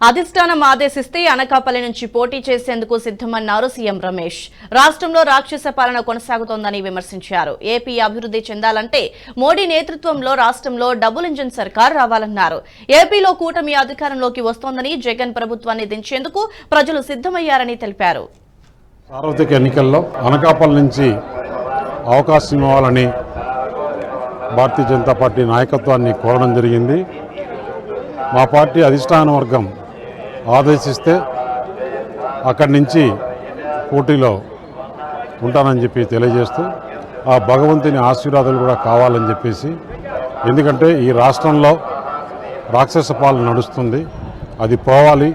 అధిష్టానం ఆదేశిస్తే అనకాపల్లి నుంచి పోటీ చేసేందుకు సిద్ధమన్నారు సీఎం రమేష్. రాష్ట్రంలో రాక్షస పాలన కొనసాగుతోందని విమర్శించారు. ఏపీ అభివృద్ధి చెందాలంటే మోడీ నేతృత్వంలో రాష్ట్రంలో డబుల్ ఇంజిన్ సర్కార్ రావాలన్నారు. ఏపీలో కూటమి అధికారంలోకి వస్తోందని, జగన్ ప్రభుత్వాన్ని దించేందుకు ప్రజలు సిద్ధమయ్యారని తెలిపారు. సార్వత్రిక ఎన్నికల్లో అనకాపల్లి నుంచి అవకాశం ఇవ్వాలని భారతీయ జనతా పార్టీ నాయకత్వాన్ని కోరడం జరిగింది. మా పార్టీ అధిష్టాన వర్గం ఆదేశిస్తే అక్కడి నుంచి పోటీలో ఉంటానని చెప్పి తెలియజేస్తూ ఆ భగవంతుని ఆశీర్వాదాలు కూడా కావాలని చెప్పేసి, ఎందుకంటే ఈ రాష్ట్రంలో రాక్షస పాలన నడుస్తుంది, అది పోవాలి,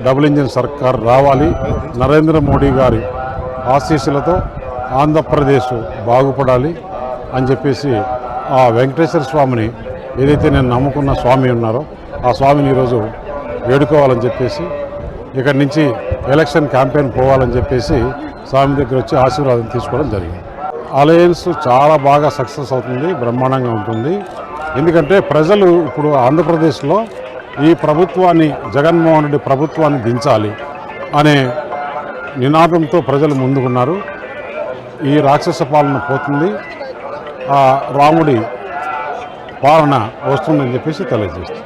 డబుల్ ఇంజిన్ సర్కార్ రావాలి, నరేంద్ర మోడీ గారి ఆశీస్సులతో ఆంధ్రప్రదేశ్ బాగుపడాలి అని చెప్పేసి ఆ వెంకటేశ్వర స్వామిని, ఏదైతే నేను నమ్ముకున్న స్వామి ఉన్నారో ఆ స్వామిని ఈరోజు వేడుకోవాలని చెప్పేసి, ఇక్కడి నుంచి ఎలక్షన్ క్యాంపెయిన్ పోవాలని చెప్పేసి స్వామి దగ్గర వచ్చి ఆశీర్వాదం తీసుకోవడం జరిగింది. అలయన్స్ చాలా బాగా సక్సెస్ అవుతుంది, బ్రహ్మాండంగా ఉంటుంది. ఎందుకంటే ప్రజలు ఇప్పుడు ఆంధ్రప్రదేశ్లో ఈ ప్రభుత్వాన్ని, జగన్మోహన్ రెడ్డి ప్రభుత్వాన్ని దించాలి అనే నినాదంతో ప్రజలు ముందుకున్నారు. ఈ రాక్షస పాలన పోతుంది, ఆ రాముడి పాలన వస్తుందని చెప్పేసి తెలియజేస్తుంది.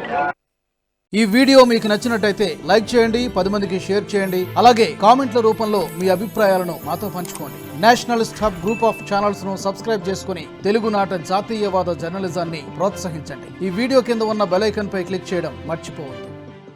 ఈ వీడియో మీకు నచ్చినట్టయితే లైక్ చేయండి, 10 మందికి షేర్ చేయండి. అలాగే కామెంట్ల రూపంలో మీ అభిప్రాయాలను మాతో పంచుకోండి. Nationalist hub group of channels ను సబ్స్క్రైబ్ చేసుకుని తెలుగునాట జాతీయవాద జర్నలిజాన్ని ప్రోత్సహించండి. ఈ వీడియో కింద ఉన్న బెల్ ఐకాన్ పై క్లిక్ చేయడం మర్చిపోవద్దు.